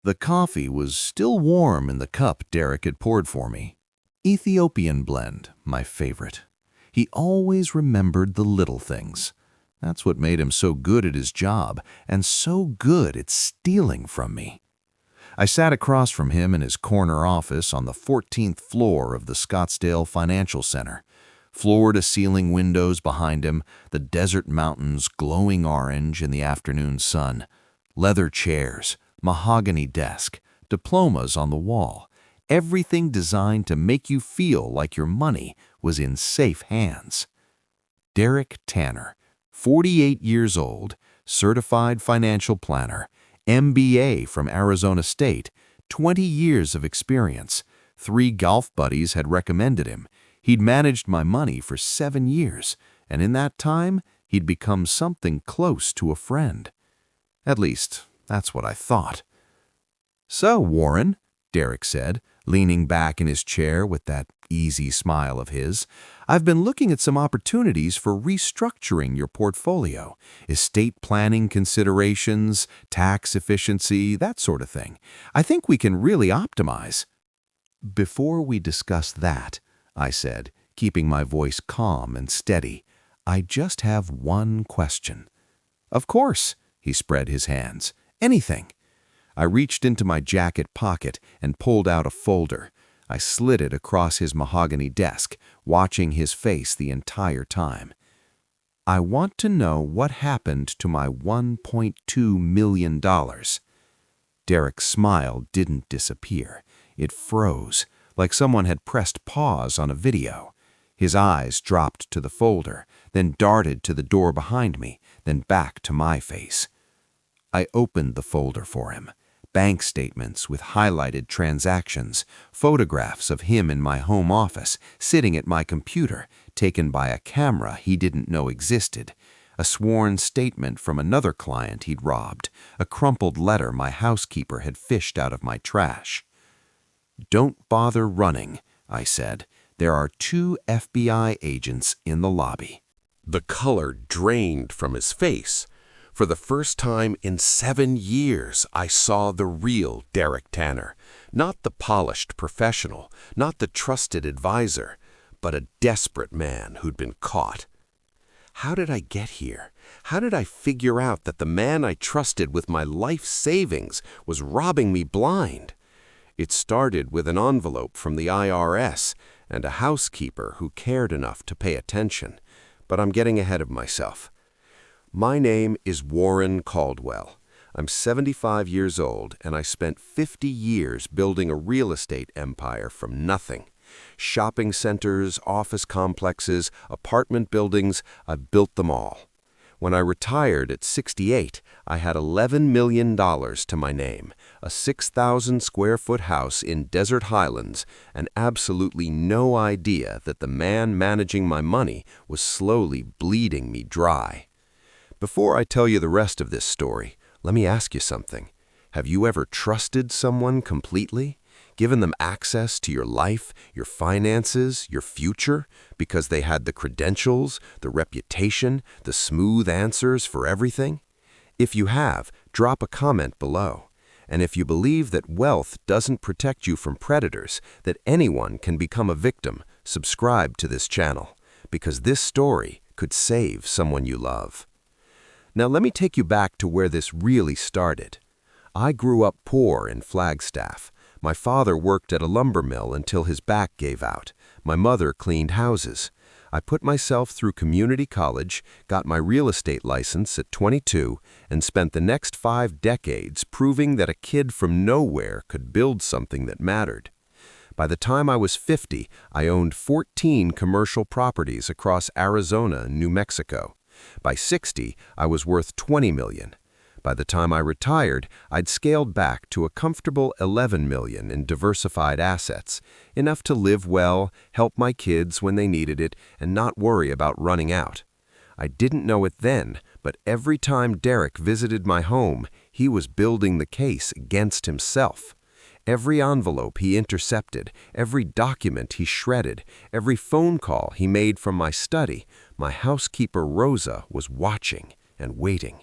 The coffee was still warm in the cup Derek had poured for me. Ethiopian blend, my favorite. He always remembered the little things. That's what made him so good at his job, and so good at stealing from me. I sat across from him in his corner office on the 14th floor of the Scottsdale Financial Center. Floor-to-ceiling windows behind him, the desert mountains glowing orange in the afternoon sun. Leather chairs, mahogany desk, diplomas on the wall. Everything designed to make you feel like your money was in safe hands. Derek Tanner, 48 years old, certified financial planner, MBA from Arizona State, 20 years of experience. 3 golf buddies had recommended him. He'd managed my money for 7 years, and in that time, he'd become something close to a friend. At least, that's what I thought. "So, Warren," Derek said, leaning back in his chair with that easy smile of his, "I've been looking at some opportunities for restructuring your portfolio, estate planning considerations, tax efficiency, that sort of thing. I think we can really optimize." "Before we discuss that," I said, keeping my voice calm and steady, "I just have one question." "Of course," he spread his hands. "Anything." I reached into my jacket pocket and pulled out a folder. I slid it across his mahogany desk, watching his face the entire time. "I want to know what happened to my $1.2 million. Derek's smile didn't disappear. It froze, like someone had pressed pause on a video. His eyes dropped to the folder, then darted to the door behind me, then back to my face. I opened the folder for him. Bank statements with highlighted transactions, photographs of him in my home office, sitting at my computer, taken by a camera he didn't know existed, a sworn statement from another client he'd robbed, a crumpled letter my housekeeper had fished out of my trash. "Don't bother running," I said. "There are 2 FBI agents in the lobby." The color drained from his face. For the first time in 7 years, I saw the real Derek Tanner. Not the polished professional, not the trusted advisor, but a desperate man who'd been caught. How did I get here? How did I figure out that the man I trusted with my life savings was robbing me blind? It started with an envelope from the IRS and a housekeeper who cared enough to pay attention. But I'm getting ahead of myself. My name is Warren Caldwell. I'm 75 years old, and I spent 50 years building a real estate empire from nothing. Shopping centers, office complexes, apartment buildings, I've built them all. When I retired at 68, I had $11 million to my name, a 6,000 square foot house in Desert Highlands, and absolutely no idea that the man managing my money was slowly bleeding me dry. Before I tell you the rest of this story, let me ask you something. Have you ever trusted someone completely? Given them access to your life, your finances, your future, because they had the credentials, the reputation, the smooth answers for everything? If you have, drop a comment below. And if you believe that wealth doesn't protect you from predators, that anyone can become a victim, subscribe to this channel, because this story could save someone you love. Now let me take you back to where this really started. I grew up poor in Flagstaff. My father worked at a lumber mill until his back gave out. My mother cleaned houses. I put myself through community college, got my real estate license at 22, and spent the next 5 decades proving that a kid from nowhere could build something that mattered. By the time I was 50, I owned 14 commercial properties across Arizona and New Mexico. By 60, I was worth $20 million. By the time I retired, I'd scaled back to a comfortable $11 million in diversified assets, enough to live well, help my kids when they needed it, and not worry about running out. I didn't know it then, but every time Derek visited my home, he was building the case against himself. Every envelope he intercepted, every document he shredded, every phone call he made from my study, my housekeeper Rosa was watching and waiting.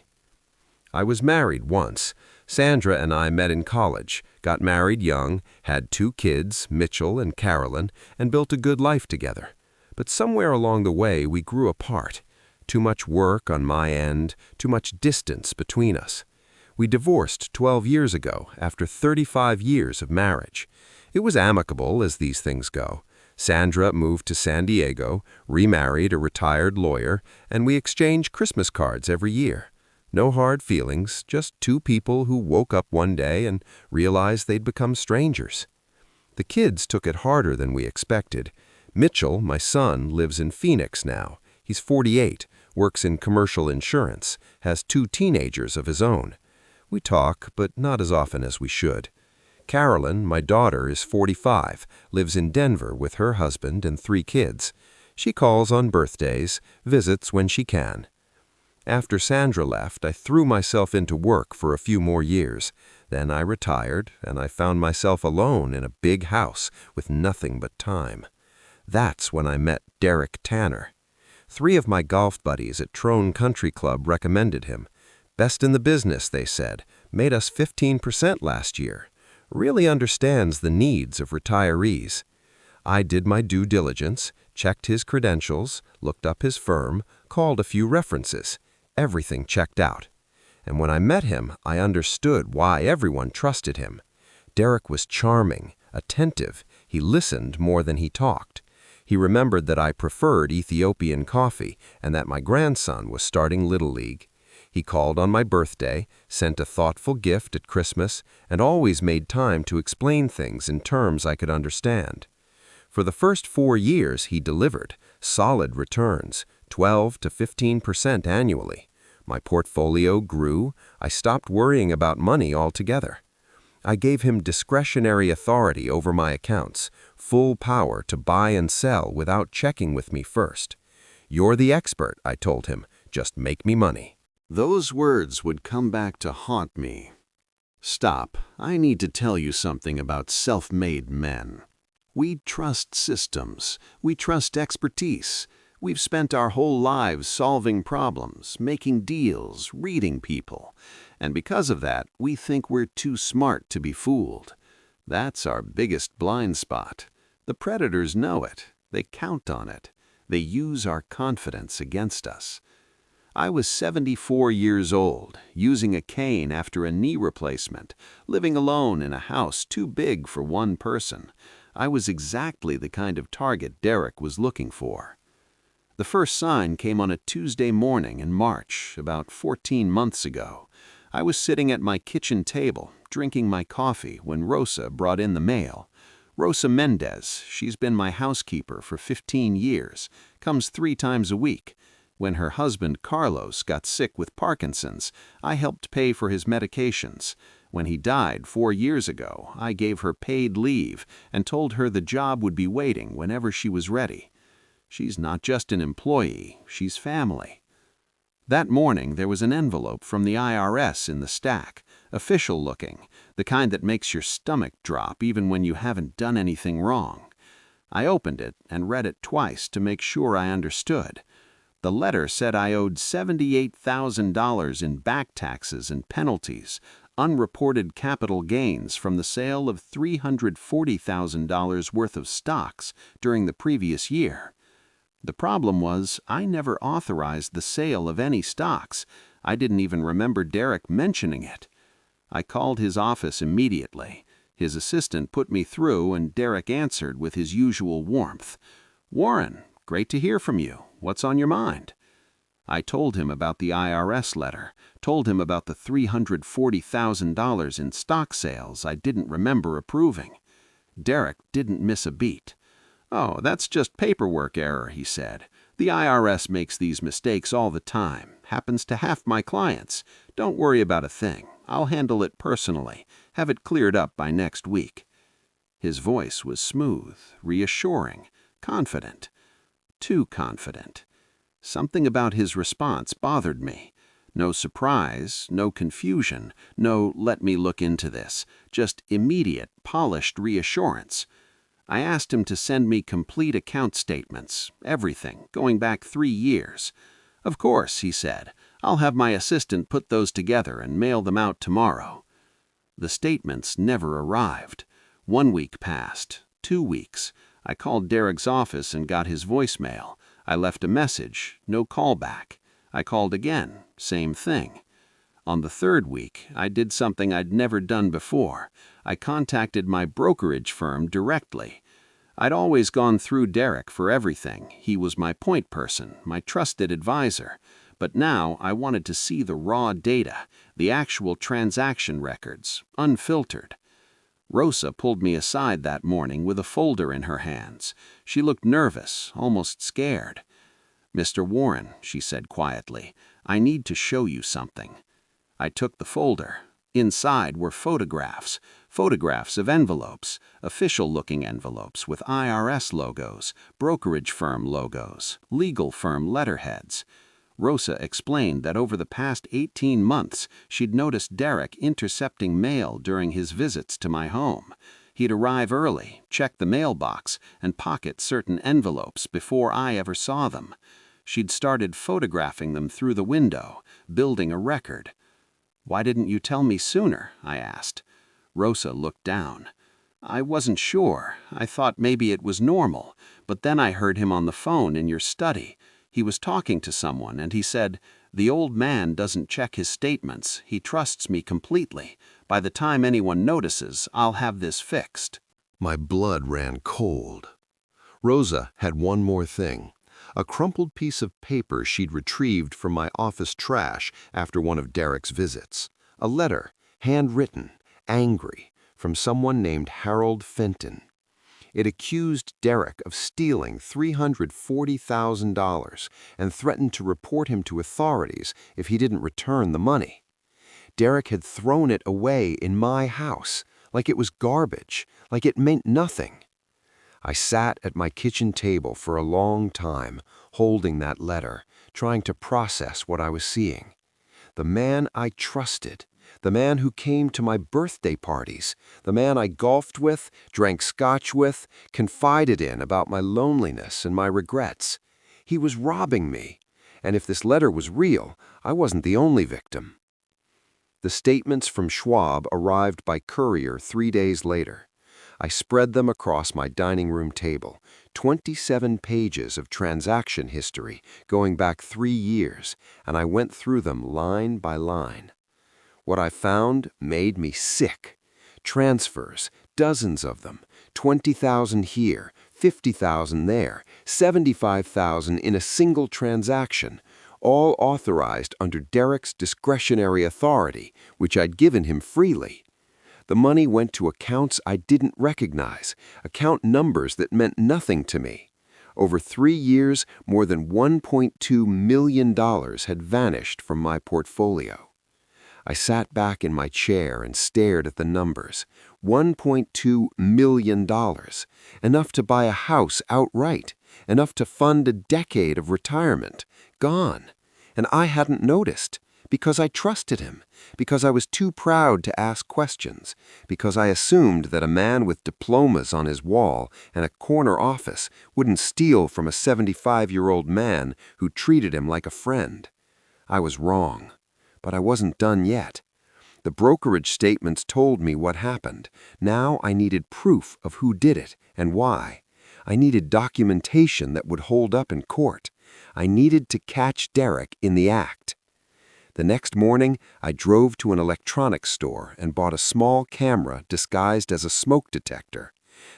I was married once, Sandra and I met in college, got married young, had 2 kids, Mitchell and Carolyn, and built a good life together. But somewhere along the way, we grew apart. Too much work on my end, too much distance between us. We divorced 12 years ago, after 35 years of marriage. It was amicable, as these things go. Sandra moved to San Diego, remarried a retired lawyer, and we exchanged Christmas cards every year. No hard feelings, just 2 people who woke up one day and realized they'd become strangers. The kids took it harder than we expected. Mitchell, my son, lives in Phoenix now. He's 48, works in commercial insurance, has 2 teenagers of his own. We talk, but not as often as we should. Carolyn, my daughter, is 45, lives in Denver with her husband and 3 kids. She calls on birthdays, visits when she can. After Sandra left, I threw myself into work for a few more years. Then I retired, and I found myself alone in a big house with nothing but time. That's when I met Derek Tanner. 3 of my golf buddies at Trone Country Club recommended him. Best in the business, they said, made us 15% last year. Really understands the needs of retirees. I did my due diligence, checked his credentials, looked up his firm, called a few references. Everything checked out. And when I met him, I understood why everyone trusted him. Derek was charming, attentive. He listened more than he talked. He remembered that I preferred Ethiopian coffee and that my grandson was starting Little League. He called on my birthday, sent a thoughtful gift at Christmas, and always made time to explain things in terms I could understand. For the first 4 years, he delivered solid returns, 12 to 15% annually. My portfolio grew. I stopped worrying about money altogether. I gave him discretionary authority over my accounts, full power to buy and sell without checking with me first. "You're the expert," I told him. "Just make me money." Those words would come back to haunt me. Stop, I need to tell you something about self-made men. We trust systems. We trust expertise. We've spent our whole lives solving problems, making deals, reading people. And because of that, we think we're too smart to be fooled. That's our biggest blind spot. The predators know it. They count on it. They use our confidence against us. I was 74 years old, using a cane after a knee replacement, living alone in a house too big for one person. I was exactly the kind of target Derek was looking for. The first sign came on a Tuesday morning in March, about 14 months ago. I was sitting at my kitchen table, drinking my coffee, when Rosa brought in the mail. Rosa Mendez, she's been my housekeeper for 15 years, comes 3 times a week. When her husband, Carlos, got sick with Parkinson's, I helped pay for his medications. When he died 4 years ago, I gave her paid leave and told her the job would be waiting whenever she was ready. She's not just an employee, she's family. That morning, there was an envelope from the IRS in the stack, official looking, the kind that makes your stomach drop even when you haven't done anything wrong. I opened it and read it twice to make sure I understood. The letter said I owed $78,000 in back taxes and penalties, unreported capital gains from the sale of $340,000 worth of stocks during the previous year. The problem was, I never authorized the sale of any stocks. I didn't even remember Derek mentioning it. I called his office immediately. His assistant put me through, and Derek answered with his usual warmth. "Warren, great to hear from you. What's on your mind?" I told him about the IRS letter, told him about the $340,000 in stock sales I didn't remember approving. Derek didn't miss a beat. "Oh, that's just paperwork error," he said. "The IRS makes these mistakes all the time. Happens to half my clients. Don't worry about a thing. I'll handle it personally. Have it cleared up by next week." His voice was smooth, reassuring, confident. Too confident. Something about his response bothered me. No surprise, no confusion, no "let me look into this," just immediate, polished reassurance. I asked him to send me complete account statements, everything, going back 3 years. "Of course," he said. "I'll have my assistant put those together and mail them out tomorrow." The statements never arrived. 1 week passed, 2 weeks. I called Derek's office and got his voicemail. I left a message, no callback. I called again, same thing. On the 3rd week, I did something I'd never done before. I contacted my brokerage firm directly. I'd always gone through Derek for everything. He was my point person, my trusted advisor. But now I wanted to see the raw data, the actual transaction records, unfiltered. Rosa pulled me aside that morning with a folder in her hands. She looked nervous, almost scared. "Mr. Warren," she said quietly, "I need to show you something." I took the folder. Inside were photographs of envelopes, official-looking envelopes with IRS logos, brokerage firm logos, legal firm letterheads. Rosa explained that over the past 18 months, she'd noticed Derek intercepting mail during his visits to my home. He'd arrive early, check the mailbox, and pocket certain envelopes before I ever saw them. She'd started photographing them through the window, building a record. "Why didn't you tell me sooner?" I asked. Rosa looked down. "I wasn't sure. I thought maybe it was normal, but then I heard him on the phone in your study. He was talking to someone, and he said, 'The old man doesn't check his statements. He trusts me completely. By the time anyone notices, I'll have this fixed.'" My blood ran cold. Rosa had one more thing. A crumpled piece of paper she'd retrieved from my office trash after one of Derek's visits. A letter, handwritten, angry, from someone named Harold Fenton. It accused Derek of stealing $340,000 and threatened to report him to authorities if he didn't return the money. Derek had thrown it away in my house, like it was garbage, like it meant nothing. I sat at my kitchen table for a long time, holding that letter, trying to process what I was seeing. The man I trusted, the man who came to my birthday parties, the man I golfed with, drank scotch with, confided in about my loneliness and my regrets. He was robbing me, and if this letter was real, I wasn't the only victim. The statements from Schwab arrived by courier 3 days later. I spread them across my dining room table, 27 pages of transaction history going back 3 years, and I went through them line by line. What I found made me sick. Transfers, dozens of them, 20,000 here, 50,000 there, 75,000 in a single transaction, all authorized under Derek's discretionary authority, which I'd given him freely. The money went to accounts I didn't recognize, account numbers that meant nothing to me. Over 3 years, more than $1.2 million had vanished from my portfolio. I sat back in my chair and stared at the numbers. $1.2 million, enough to buy a house outright, enough to fund a decade of retirement, gone. And I hadn't noticed, because I trusted him, because I was too proud to ask questions, because I assumed that a man with diplomas on his wall and a corner office wouldn't steal from a 75-year-old man who treated him like a friend. I was wrong, but I wasn't done yet. The brokerage statements told me what happened. Now I needed proof of who did it and why. I needed documentation that would hold up in court. I needed to catch Derek in the act. The next morning, I drove to an electronics store and bought a small camera disguised as a smoke detector.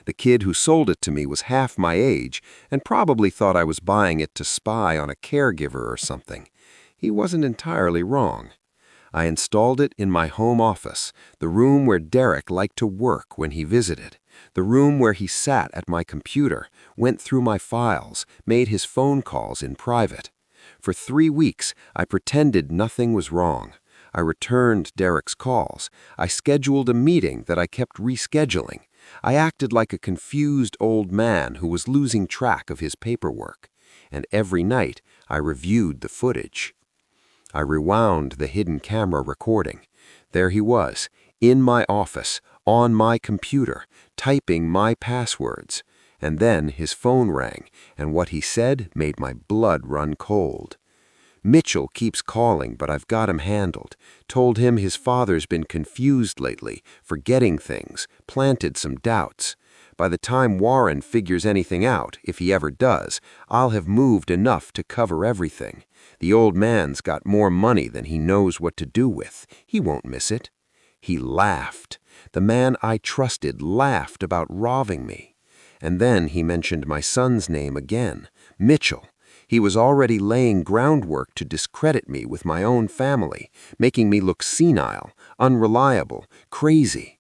The kid who sold it to me was half my age and probably thought I was buying it to spy on a caregiver or something. He wasn't entirely wrong. I installed it in my home office, the room where Derek liked to work when he visited, the room where he sat at my computer, went through my files, made his phone calls in private. For 3 weeks, I pretended nothing was wrong. I returned Derek's calls. I scheduled a meeting that I kept rescheduling. I acted like a confused old man who was losing track of his paperwork. And every night, I reviewed the footage. I rewound the hidden camera recording. There he was, in my office, on my computer, typing my passwords. And then his phone rang, and what he said made my blood run cold. Mitchell keeps calling, but I've got him handled. Told him his father's been confused lately, forgetting things, planted some doubts. By the time Warren figures anything out, if he ever does, I'll have moved enough to cover everything. The old man's got more money than he knows what to do with. He won't miss it." He laughed. The man I trusted laughed about robbing me. And then he mentioned my son's name again, Mitchell. He was already laying groundwork to discredit me with my own family, making me look senile, unreliable, crazy.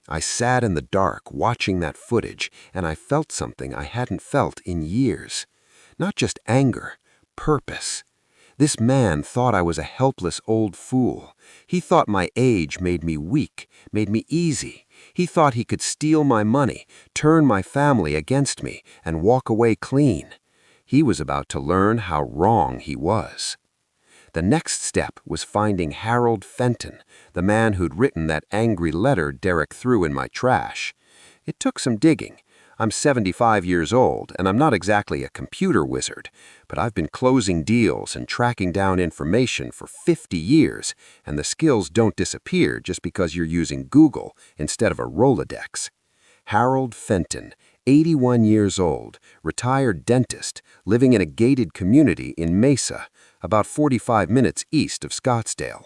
I sat in the dark watching that footage, and I felt something I hadn't felt in years. Not just anger, purpose. This man thought I was a helpless old fool. He thought my age made me weak, made me easy. He thought he could steal my money, turn my family against me, and walk away clean. He was about to learn how wrong he was. The next step was finding Harold Fenton, the man who'd written that angry letter Derek threw in my trash. It took some digging. I'm 75 years old, and I'm not exactly a computer wizard, but I've been closing deals and tracking down information for 50 years, and the skills don't disappear just because you're using Google instead of a Rolodex. Harold Fenton, 81 years old, retired dentist, living in a gated community in Mesa, about 45 minutes east of Scottsdale.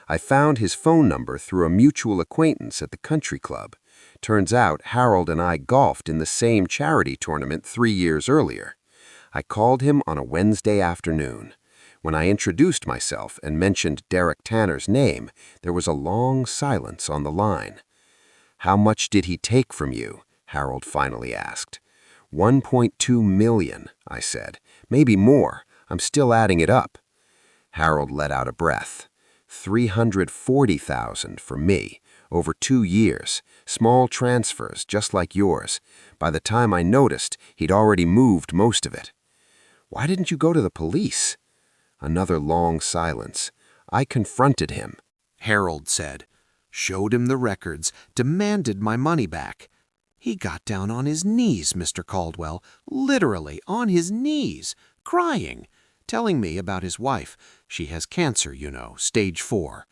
I found his phone number through a mutual acquaintance at the country club. Turns out Harold and I golfed in the same charity tournament 3 years earlier. I called him on a Wednesday afternoon. When I introduced myself and mentioned Derek Tanner's name, there was a long silence on the line. "How much did he take from you?" Harold finally asked. "1.2 million, I said. "Maybe more. I'm still adding it up." Harold let out a breath. $340,000 for me, over 2 years, small transfers just like yours. By the time I noticed, he'd already moved most of it. "Why didn't you go to the police?" Another long silence. I confronted him. Harold said. "Showed him the records, demanded my money back. He got down on his knees, Mr. Caldwell, literally on his knees, crying, telling me about his wife. She has cancer, you know, stage 4.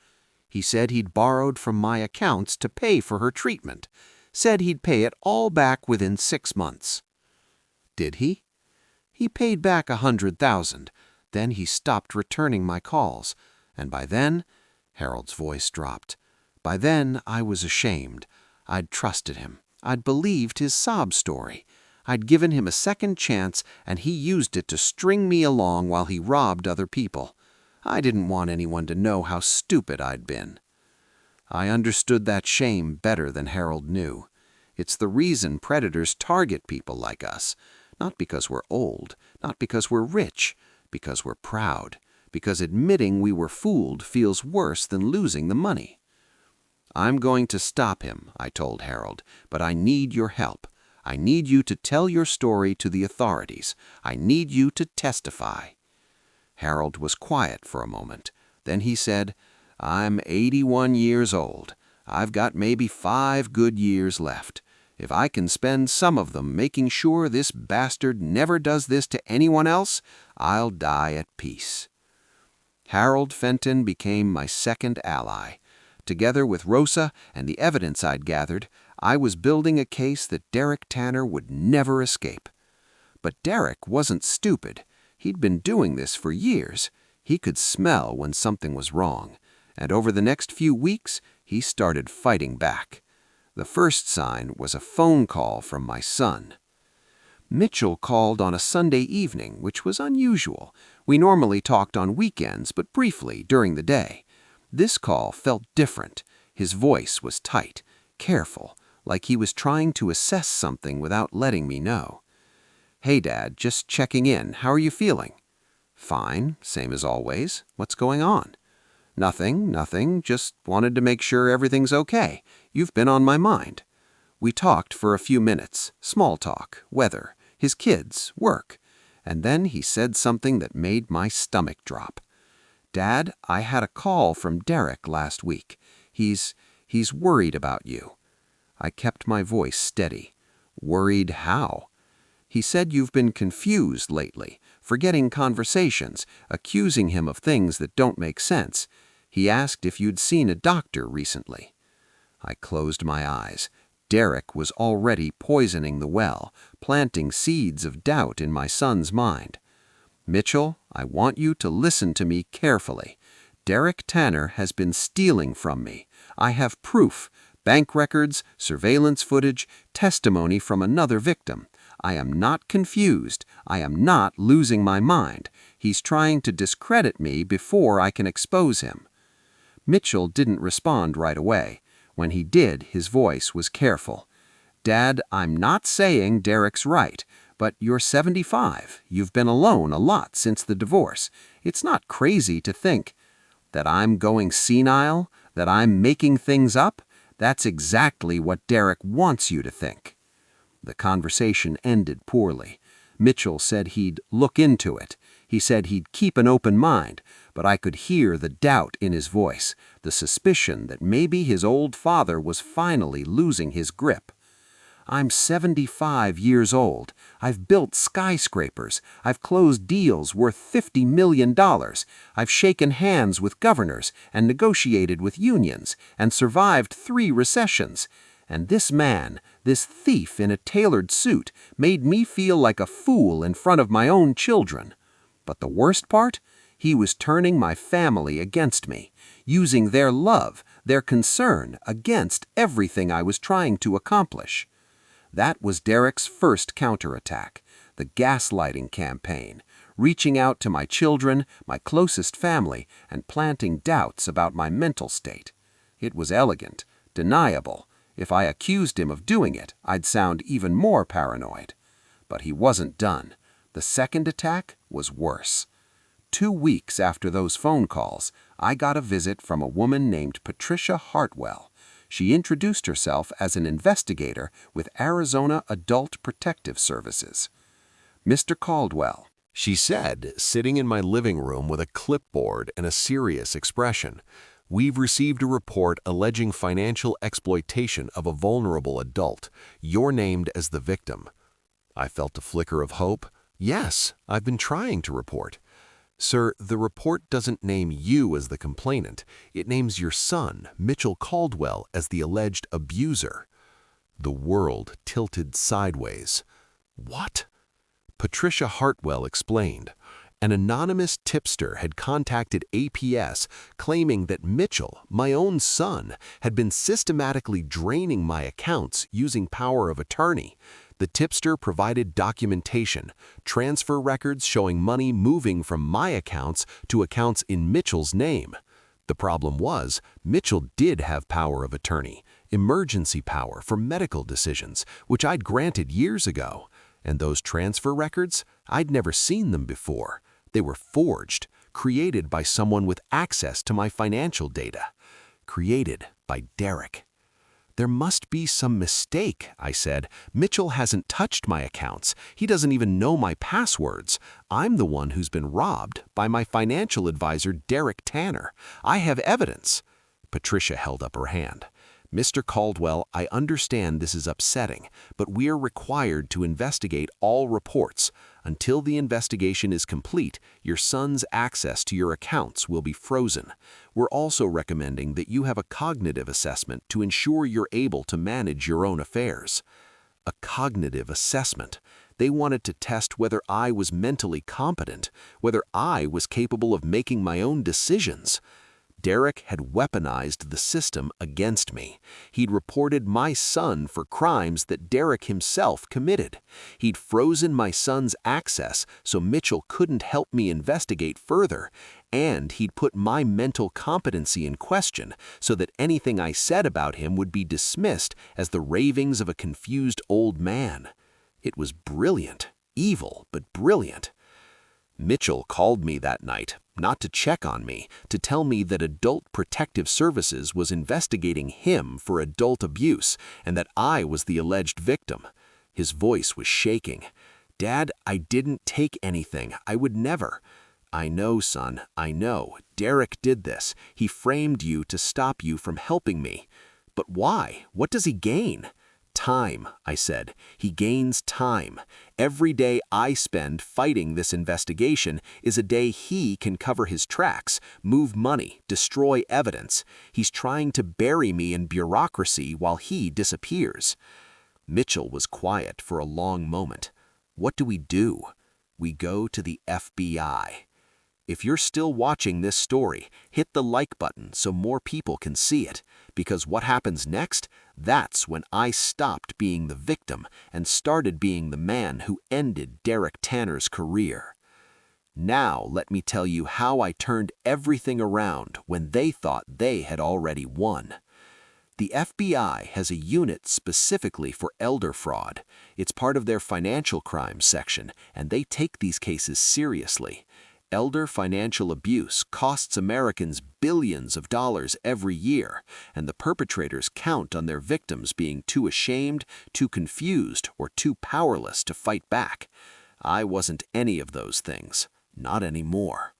He said he'd borrowed from my accounts to pay for her treatment. Said he'd pay it all back within 6 months. Did he? He paid back $100,000. Then he stopped returning my calls. And by then," Harold's voice dropped, "by then I was ashamed. I'd trusted him. I'd believed his sob story. I'd given him a second chance, and he used it to string me along while he robbed other people. I didn't want anyone to know how stupid I'd been." I understood that shame better than Harold knew. It's the reason predators target people like us. Not because we're old, not because we're rich, because we're proud, because admitting we were fooled feels worse than losing the money. "I'm going to stop him," I told Harold, "but I need your help. I need you to tell your story to the authorities. I need you to testify." Harold was quiet for a moment. Then he said, "I'm 81 years old. I've got maybe 5 good years left. If I can spend some of them making sure this bastard never does this to anyone else, I'll die at peace." Harold Fenton became my second ally. Together with Rosa and the evidence I'd gathered, I was building a case that Derek Tanner would never escape. But Derek wasn't stupid. He'd been doing this for years. He could smell when something was wrong. And over the next few weeks, he started fighting back. The first sign was a phone call from my son. Mitchell called on a Sunday evening, which was unusual. We normally talked on weekends, but briefly during the day. This call felt different. His voice was tight, careful, like he was trying to assess something without letting me know. "Hey, Dad, just checking in. How are you feeling?" "Fine, same as always. What's going on?" Nothing. Just wanted to make sure everything's okay. You've been on my mind." We talked for a few minutes, small talk, weather, his kids, work. And then he said something that made my stomach drop. "Dad, I had a call from Derek last week. He's worried about you." I kept my voice steady. "Worried how?" He said you've been confused lately, forgetting conversations, accusing him of things that don't make sense. He asked if you'd seen a doctor recently." I closed my eyes. Derek was already poisoning the well, planting seeds of doubt in my son's mind. "Mitchell, I want you to listen to me carefully. Derek Tanner has been stealing from me. I have proof, bank records, surveillance footage, testimony from another victim. I am not confused. I am not losing my mind. He's trying to discredit me before I can expose him." Mitchell didn't respond right away. When he did, his voice was careful. "Dad, I'm not saying Derek's right, but you're 75. You've been alone a lot since the divorce. It's not crazy to think that I'm going senile, that I'm making things up. That's exactly what Derek wants you to think." The conversation ended poorly. Mitchell said he'd look into it. He said he'd keep an open mind, but I could hear the doubt in his voice, the suspicion that maybe his old father was finally losing his grip. "I'm 75 years old. I've built skyscrapers. I've closed deals worth $50 million. I've shaken hands with governors and negotiated with unions and survived 3 recessions. And this man, this thief in a tailored suit, made me feel like a fool in front of my own children. But the worst part? He was turning my family against me, using their love, their concern against everything I was trying to accomplish." That was Derek's first counterattack, the gaslighting campaign, reaching out to my children, my closest family, and planting doubts about my mental state. It was elegant, deniable. If I accused him of doing it, I'd sound even more paranoid. But he wasn't done. The second attack was worse. 2 weeks after those phone calls, I got a visit from a woman named Patricia Hartwell. She introduced herself as an investigator with Arizona Adult Protective Services. "Mr. Caldwell," She said, sitting in my living room with a clipboard and a serious expression, "We've received a report alleging financial exploitation of a vulnerable adult. You're named as the victim." I felt a flicker of hope. "Yes, I've been trying to report." "Sir, the report doesn't name you as the complainant. It names your son, Mitchell Caldwell, as the alleged abuser." The world tilted sideways. "What?" Patricia Hartwell explained. An anonymous tipster had contacted APS claiming that Mitchell, my own son, had been systematically draining my accounts using power of attorney. The tipster provided documentation, transfer records showing money moving from my accounts to accounts in Mitchell's name. The problem was, Mitchell did have power of attorney, emergency power for medical decisions, which I'd granted years ago. And those transfer records, I'd never seen them before. They were forged, created by someone with access to my financial data. Created by Derek. "There must be some mistake," I said. "Mitchell hasn't touched my accounts. He doesn't even know my passwords. I'm the one who's been robbed by my financial advisor, Derek Tanner. I have evidence." Patricia held up her hand. "Mr. Caldwell, I understand this is upsetting, but we are required to investigate all reports. Until the investigation is complete, your son's access to your accounts will be frozen. We're also recommending that you have a cognitive assessment to ensure you're able to manage your own affairs." A cognitive assessment. They wanted to test whether I was mentally competent, whether I was capable of making my own decisions. Derek had weaponized the system against me. He'd reported my son for crimes that Derek himself committed. He'd frozen my son's access so Mitchell couldn't help me investigate further. And he'd put my mental competency in question so that anything I said about him would be dismissed as the ravings of a confused old man. It was brilliant, evil, but brilliant. Mitchell called me that night, not to check on me, to tell me that Adult Protective Services was investigating him for adult abuse and that I was the alleged victim. His voice was shaking. "Dad, I didn't take anything. I would never." "I know, son, I know. Derek did this. He framed you to stop you from helping me. But why? What does he gain?" Time, I said. He gains time. Every day I spend fighting this investigation is a day he can cover his tracks, move money, destroy evidence. He's trying to bury me in bureaucracy while he disappears. Mitchell was quiet for a long moment. What do? We go to the FBI. If you're still watching this story, hit the like button so more people can see it, because what happens next, that's when I stopped being the victim and started being the man who ended Derek Tanner's career. Now let me tell you how I turned everything around when they thought they had already won. The FBI has a unit specifically for elder fraud. It's part of their financial crimes section, and they take these cases seriously. Elder financial abuse costs Americans billions of dollars every year, and the perpetrators count on their victims being too ashamed, too confused, or too powerless to fight back. I wasn't any of those things. Not anymore.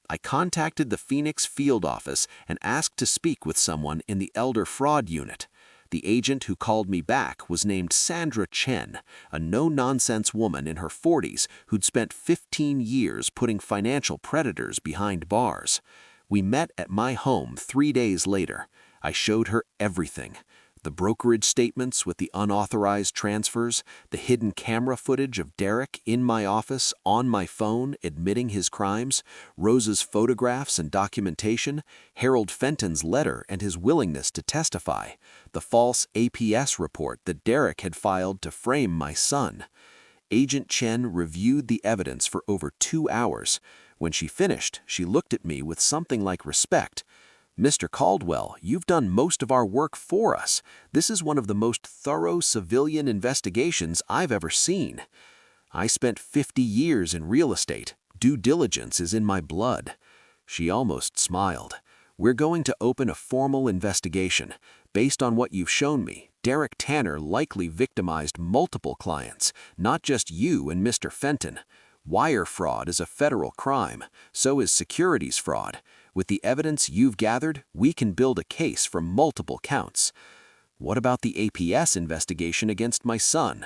I contacted the Phoenix field office and asked to speak with someone in the elder fraud unit. The agent who called me back was named Sandra Chen, a no-nonsense woman in her 40s who'd spent 15 years putting financial predators behind bars. We met at my home 3 days later. I showed her everything. The brokerage statements with the unauthorized transfers, the hidden camera footage of Derek in my office on my phone admitting his crimes, Rose's photographs and documentation, Harold Fenton's letter and his willingness to testify, the false APS report that Derek had filed to frame my son. Agent Chen reviewed the evidence for over 2 hours. When she finished, she looked at me with something like respect. "Mr. Caldwell, you've done most of our work for us. This is one of the most thorough civilian investigations I've ever seen. I spent 50 years in real estate. Due diligence is in my blood." She almost smiled. "We're going to open a formal investigation. Based on what you've shown me, Derek Tanner likely victimized multiple clients, not just you and Mr. Fenton. Wire fraud is a federal crime. So is securities fraud. With the evidence you've gathered, we can build a case for multiple counts. What about the APS investigation against my son?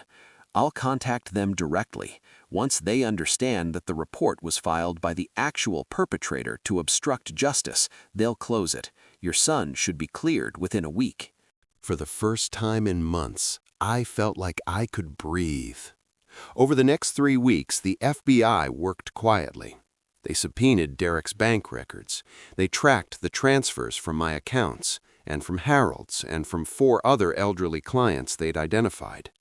I'll contact them directly. Once they understand that the report was filed by the actual perpetrator to obstruct justice, they'll close it. Your son should be cleared within a week." For the first time in months, I felt like I could breathe. Over the next 3 weeks, the FBI worked quietly. They subpoenaed Derek's bank records. They tracked the transfers from my accounts, and from Harold's, and from 4 other elderly clients they'd identified.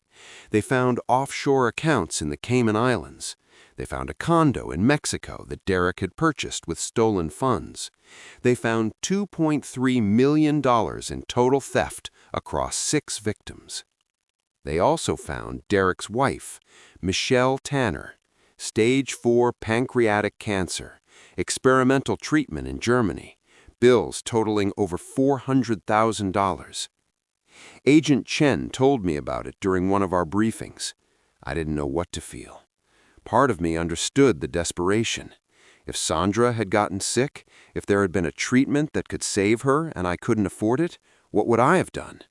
They found offshore accounts in the Cayman Islands. They found a condo in Mexico that Derek had purchased with stolen funds. They found $2.3 million in total theft across 6 victims. They also found Derek's wife, Michelle Tanner, stage 4 pancreatic cancer, experimental treatment in Germany, bills totaling over $400,000. Agent Chen told me about it during one of our briefings. I didn't know what to feel. Part of me understood the desperation. If Sandra had gotten sick, if there had been a treatment that could save her and I couldn't afford it, what would I have done?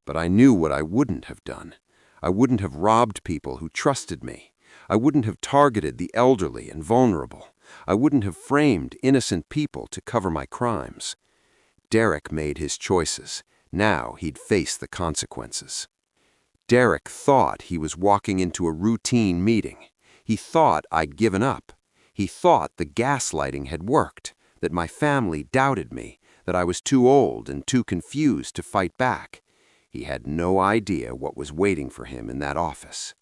But I knew what I wouldn't have done. I wouldn't have robbed people who trusted me. I wouldn't have targeted the elderly and vulnerable. I wouldn't have framed innocent people to cover my crimes. Derek made his choices. Now he'd face the consequences. Derek thought he was walking into a routine meeting. He thought I'd given up. He thought the gaslighting had worked, that my family doubted me, that I was too old and too confused to fight back. He had no idea what was waiting for him in that office.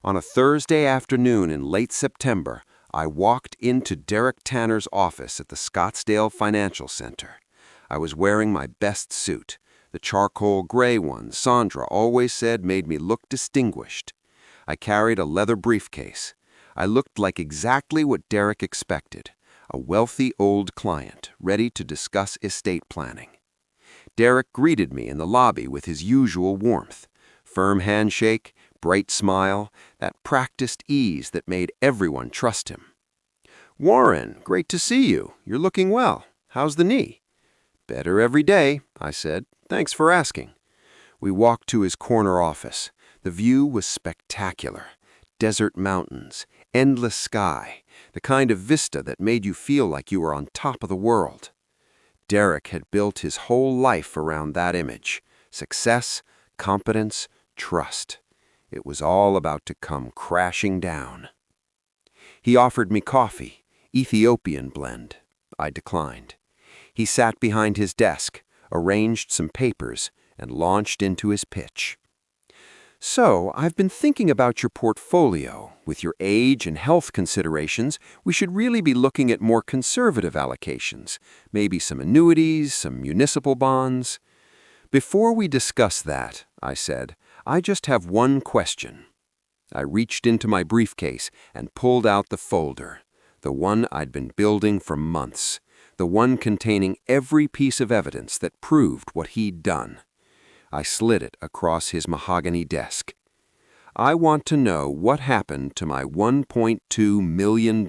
On a Thursday afternoon in late September, I walked into Derek Tanner's office at the Scottsdale Financial Center. I was wearing my best suit, the charcoal gray one Sandra always said made me look distinguished. I carried a leather briefcase. I looked like exactly what Derek expected, a wealthy old client ready to discuss estate planning. Derek greeted me in the lobby with his usual warmth, firm handshake, bright smile, that practiced ease that made everyone trust him. "Warren, great to see you. You're looking well. How's the knee?" "Better every day," I said. "Thanks for asking." We walked to his corner office. The view was spectacular. Desert mountains, endless sky, the kind of vista that made you feel like you were on top of the world. Derek had built his whole life around that image. Success, competence, trust. It was all about to come crashing down. He offered me coffee, Ethiopian blend. I declined. He sat behind his desk, arranged some papers, and launched into his pitch. So, I've been thinking about your portfolio. With your age and health considerations, we should really be looking at more conservative allocations. Maybe some annuities, some municipal bonds. Before we discuss that, I said, I just have one question. I reached into my briefcase and pulled out the folder, the one I'd been building for months, the one containing every piece of evidence that proved what he'd done. I slid it across his mahogany desk. I want to know what happened to my $1.2 million.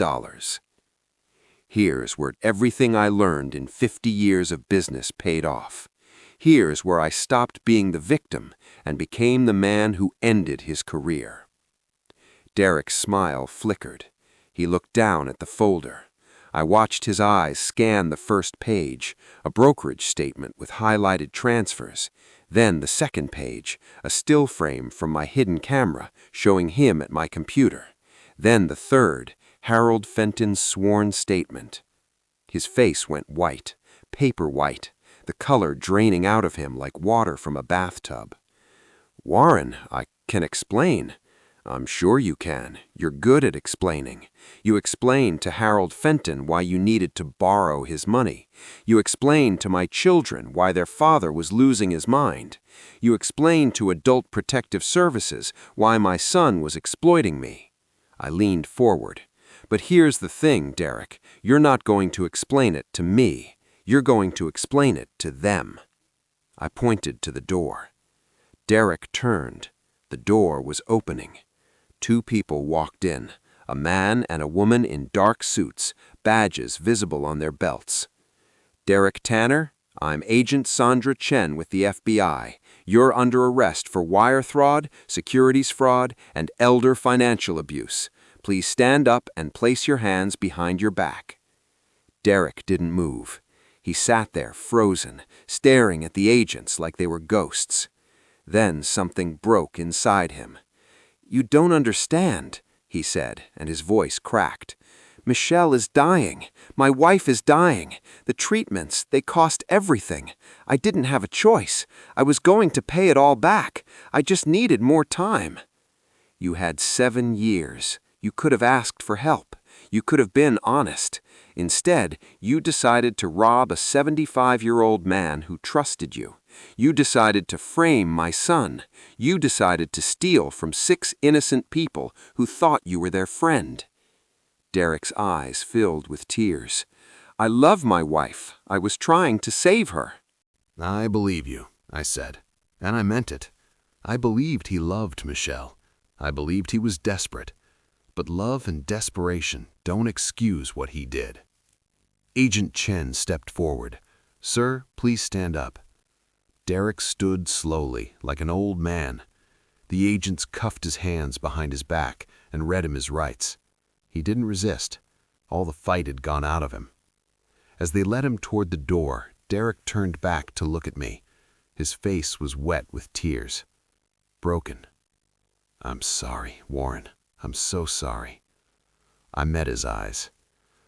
Here's where everything I learned in 50 years of business paid off. Here's where I stopped being the victim and became the man who ended his career. Derek's smile flickered. He looked down at the folder. I watched his eyes scan the first page, a brokerage statement with highlighted transfers. Then the second page, a still frame from my hidden camera showing him at my computer. Then the third, Harold Fenton's sworn statement. His face went white, paper white, the color draining out of him like water from a bathtub. Warren, I can explain. I'm sure you can. You're good at explaining. You explained to Harold Fenton why you needed to borrow his money. You explained to my children why their father was losing his mind. You explained to Adult Protective Services why my son was exploiting me. I leaned forward. But here's the thing, Derek. You're not going to explain it to me. You're going to explain it to them. I pointed to the door. Derek turned. The door was opening. Two people walked in, a man and a woman in dark suits, badges visible on their belts. Derek Tanner, I'm Agent Sandra Chen with the FBI. You're under arrest for wire fraud, securities fraud, and elder financial abuse. Please stand up and place your hands behind your back. Derek didn't move. He sat there frozen, staring at the agents like they were ghosts. Then something broke inside him. You don't understand, he said, and his voice cracked. Michelle is dying. My wife is dying. The treatments, they cost everything. I didn't have a choice. I was going to pay it all back. I just needed more time. You had 7 years. You could have asked for help. You could have been honest. Instead, you decided to rob a 75-year-old man who trusted you. You decided to frame my son. You decided to steal from 6 innocent people who thought you were their friend. Derek's eyes filled with tears. I love my wife. I was trying to save her. I believe you, I said, and I meant it. I believed he loved Michelle. I believed he was desperate. But love and desperation don't excuse what he did. Agent Chen stepped forward. Sir, please stand up. Derek stood slowly, like an old man. The agents cuffed his hands behind his back and read him his rights. He didn't resist. All the fight had gone out of him. As they led him toward the door, Derek turned back to look at me. His face was wet with tears. Broken. I'm sorry, Warren. I'm so sorry. I met his eyes.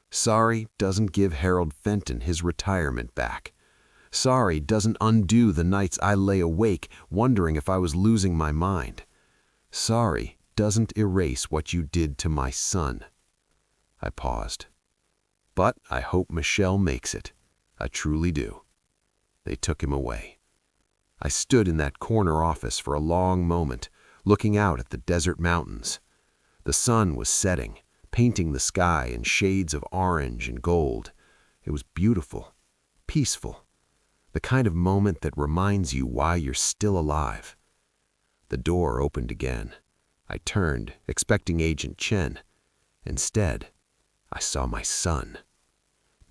Sorry doesn't give Harold Fenton his retirement back. Sorry doesn't undo the nights I lay awake wondering if I was losing my mind. Sorry doesn't erase what you did to my son. I paused. But I hope Michelle makes it. I truly do. They took him away. I stood in that corner office for a long moment, looking out at the desert mountains. The sun was setting, painting the sky in shades of orange and gold. It was beautiful, peaceful. The kind of moment that reminds you why you're still alive. The door opened again. I turned, expecting Agent Chen. Instead, I saw my son.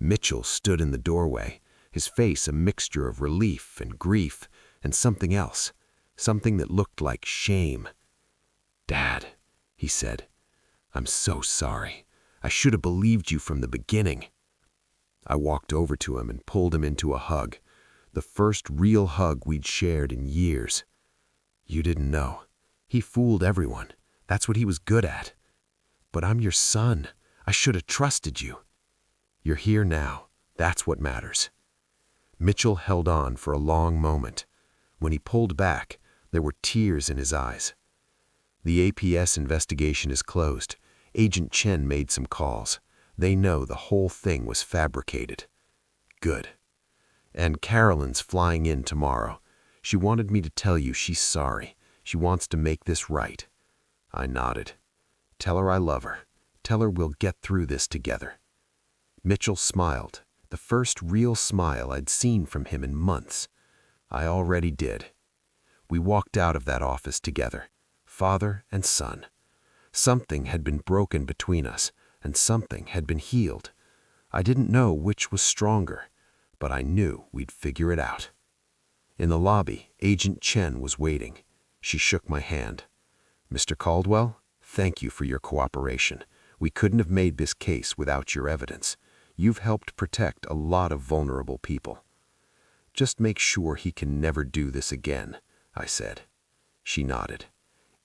Mitchell stood in the doorway, his face a mixture of relief and grief and something else, something that looked like shame. "Dad," he said, "I'm so sorry. I should have believed you from the beginning." I walked over to him and pulled him into a hug, the first real hug we'd shared in years. "You didn't know. He fooled everyone. That's what he was good at. But I'm your son. I should have trusted you. You're here now. That's what matters." Mitchell held on for a long moment. When he pulled back, there were tears in his eyes. "The APS investigation is closed. Agent Chen made some calls. They know the whole thing was fabricated." "Good. And Carolyn's flying in tomorrow. She wanted me to tell you she's sorry. She wants to make this right." I nodded. "Tell her I love her. Tell her we'll get through this together." Mitchell smiled, the first real smile I'd seen from him in months. I already did. We walked out of that office together, father and son. Something had been broken between us, and something had been healed. I didn't know which was stronger, but I knew we'd figure it out. In the lobby, Agent Chen was waiting. She shook my hand. "Mr. Caldwell, thank you for your cooperation. We couldn't have made this case without your evidence. You've helped protect a lot of vulnerable people." "Just make sure he can never do this again," I said. She nodded.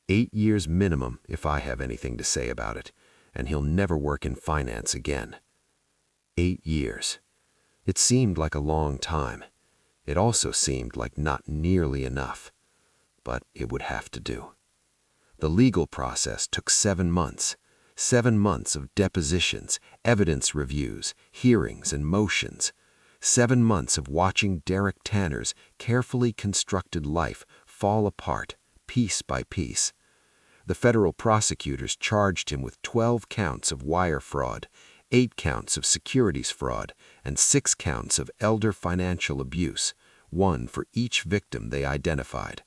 8 years minimum if I have anything to say about it, and he'll never work in finance again. 8 years. It seemed like a long time. It also seemed like not nearly enough. But it would have to do. The legal process took 7 months. 7 months of depositions, evidence reviews, hearings, and motions. 7 months of watching Derek Tanner's carefully constructed life fall apart, piece by piece. The federal prosecutors charged him with 12 counts of wire fraud, 8 counts of securities fraud, and 6 counts of elder financial abuse, 1 for each victim they identified.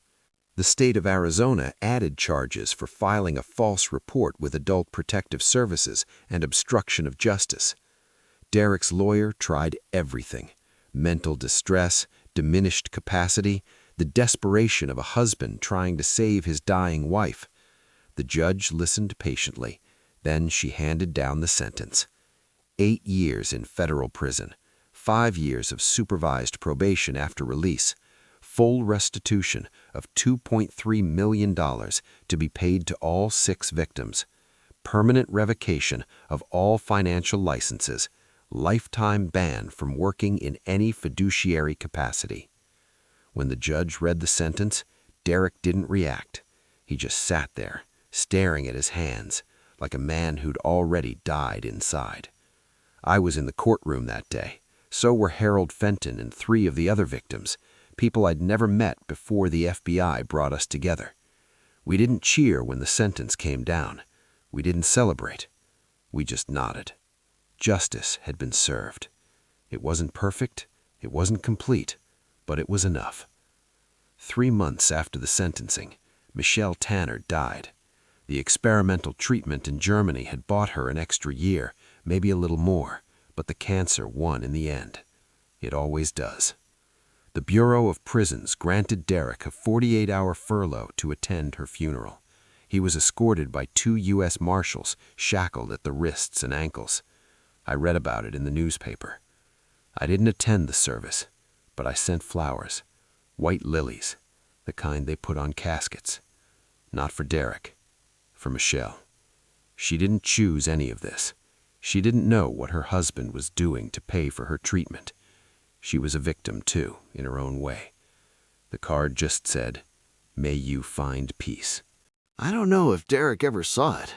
The state of Arizona added charges for filing a false report with Adult Protective Services and obstruction of justice. Derek's lawyer tried everything: mental distress, diminished capacity, the desperation of a husband trying to save his dying wife. The judge listened patiently. Then she handed down the sentence. 8 years in federal prison, 5 years of supervised probation after release, full restitution of $2.3 million to be paid to all 6 victims, permanent revocation of all financial licenses, lifetime ban from working in any fiduciary capacity. When the judge read the sentence, Derek didn't react. He just sat there, staring at his hands, like a man who'd already died inside. I was in the courtroom that day. So were Harold Fenton and 3 of the other victims, people I'd never met before the FBI brought us together. We didn't cheer when the sentence came down. We didn't celebrate. We just nodded. Justice had been served. It wasn't perfect, it wasn't complete, but it was enough. 3 months after the sentencing, Michelle Tanner died. The experimental treatment in Germany had bought her an extra year, maybe a little more, but the cancer won in the end. It always does. The Bureau of Prisons granted Derek a 48-hour furlough to attend her funeral. He was escorted by 2 U.S. Marshals shackled at the wrists and ankles. I read about it in the newspaper. I didn't attend the service, but I sent flowers, white lilies, the kind they put on caskets. Not for Derek, for Michelle. She didn't choose any of this. She didn't know what her husband was doing to pay for her treatment. She was a victim, too, in her own way. The card just said, "May you find peace." I don't know if Derek ever saw it.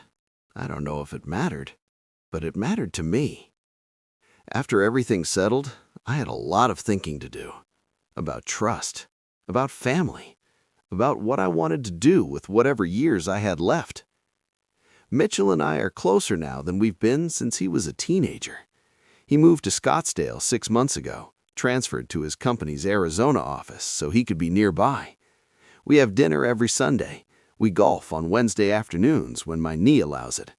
I don't know if it mattered. But it mattered to me. After everything settled, I had a lot of thinking to do. About trust. About family. About what I wanted to do with whatever years I had left. Mitchell and I are closer now than we've been since he was a teenager. He moved to Scottsdale 6 months ago, transferred to his company's Arizona office so he could be nearby. We have dinner every Sunday. We golf on Wednesday afternoons when my knee allows it.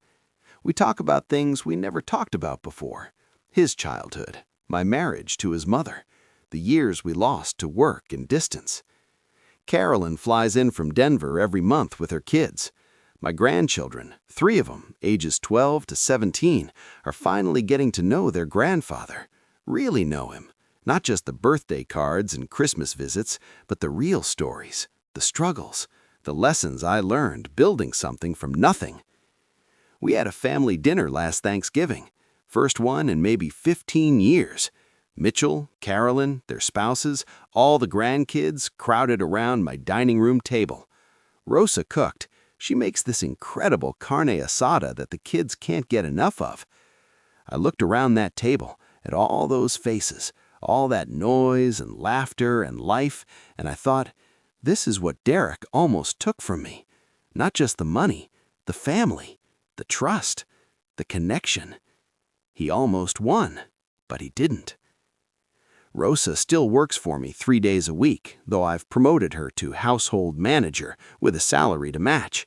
We talk about things we never talked about before. His childhood, my marriage to his mother, the years we lost to work and distance. Carolyn flies in from Denver every month with her kids. My grandchildren, 3 of them, ages 12 to 17, are finally getting to know their grandfather. Really know him. Not just the birthday cards and Christmas visits, but the real stories, the struggles, the lessons I learned building something from nothing. We had a family dinner last Thanksgiving. First one in maybe 15 years. Mitchell, Carolyn, their spouses, all the grandkids crowded around my dining room table. Rosa cooked. She makes this incredible carne asada that the kids can't get enough of. I looked around that table at all those faces, all that noise and laughter and life, and I thought, this is what Derek almost took from me. Not just the money, the family, the trust, the connection. He almost won, but he didn't. Rosa still works for me 3 days a week, though I've promoted her to household manager with a salary to match.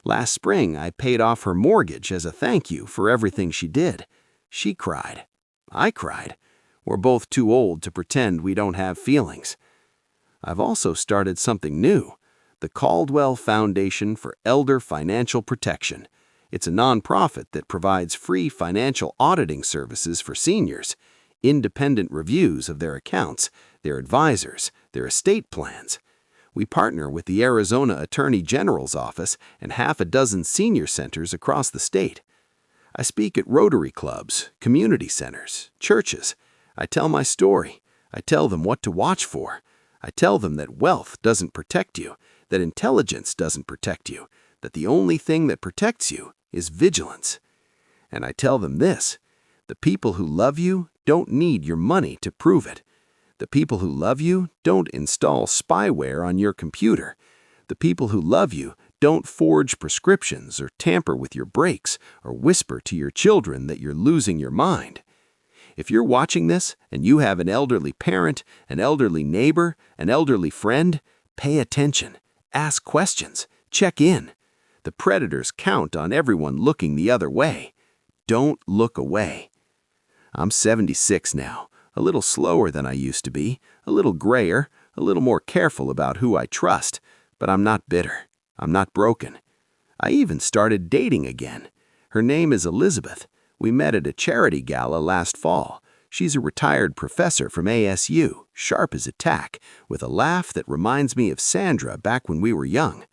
Last spring, I paid off her mortgage as a thank you for everything she did. She cried. I cried. We're both too old to pretend we don't have feelings. I've also started something new, the Caldwell Foundation for Elder Financial Protection. It's a nonprofit that provides free financial auditing services for seniors, independent reviews of their accounts, their advisors, their estate plans. We partner with the Arizona Attorney General's office and half a dozen senior centers across the state. I speak at Rotary clubs, community centers, churches. I tell my story. I tell them what to watch for. I tell them that wealth doesn't protect you, that intelligence doesn't protect you, that the only thing that protects you is vigilance. And I tell them this: the people who love you don't need your money to prove it. The people who love you don't install spyware on your computer. The people who love you don't forge prescriptions or tamper with your brakes or whisper to your children that you're losing your mind. If you're watching this and you have an elderly parent, an elderly neighbor, an elderly friend, pay attention, ask questions, check in. The predators count on everyone looking the other way. Don't look away. I'm 76 now, a little slower than I used to be, a little grayer, a little more careful about who I trust, but I'm not bitter. I'm not broken. I even started dating again. Her name is Elizabeth. We met at a charity gala last fall. She's a retired professor from ASU, sharp as a tack, with a laugh that reminds me of Sandra back when we were young.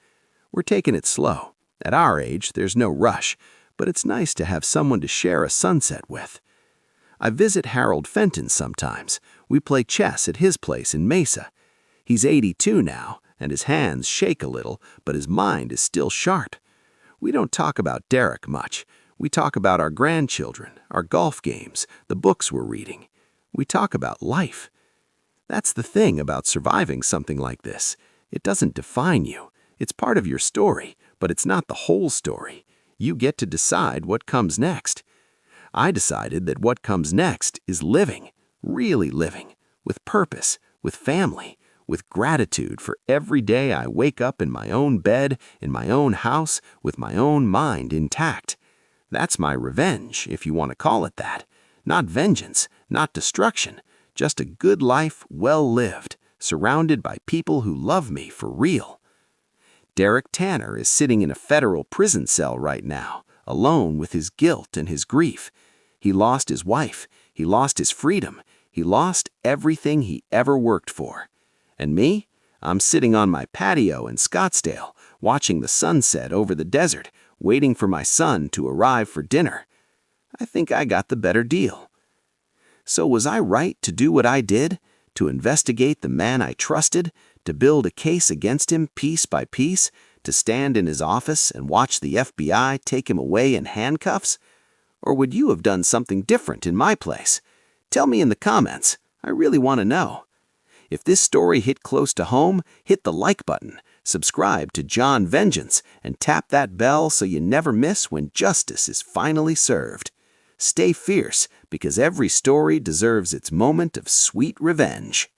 We're taking it slow. At our age, there's no rush, but it's nice to have someone to share a sunset with. I visit Harold Fenton sometimes. We play chess at his place in Mesa. He's 82 now, and his hands shake a little, but his mind is still sharp. We don't talk about Derek much. We talk about our grandchildren, our golf games, the books we're reading. We talk about life. That's the thing about surviving something like this. It doesn't define you. It's part of your story, but it's not the whole story. You get to decide what comes next. I decided that what comes next is living, really living, with purpose, with family, with gratitude for every day I wake up in my own bed, in my own house, with my own mind intact. That's my revenge, if you want to call it that. Not vengeance, not destruction, just a good life well lived, surrounded by people who love me for real. Derek Tanner is sitting in a federal prison cell right now, alone with his guilt and his grief. He lost his wife, he lost his freedom, he lost everything he ever worked for. And me? I'm sitting on my patio in Scottsdale, watching the sunset over the desert, waiting for my son to arrive for dinner. I think I got the better deal. So was I right to do what I did? To investigate the man I trusted? To build a case against him piece by piece? To stand in his office and watch the FBI take him away in handcuffs? Or would you have done something different in my place? Tell me in the comments. I really want to know. If this story hit close to home, hit the like button, subscribe to John Vengeance, and tap that bell so you never miss when justice is finally served. Stay fierce, because every story deserves its moment of sweet revenge.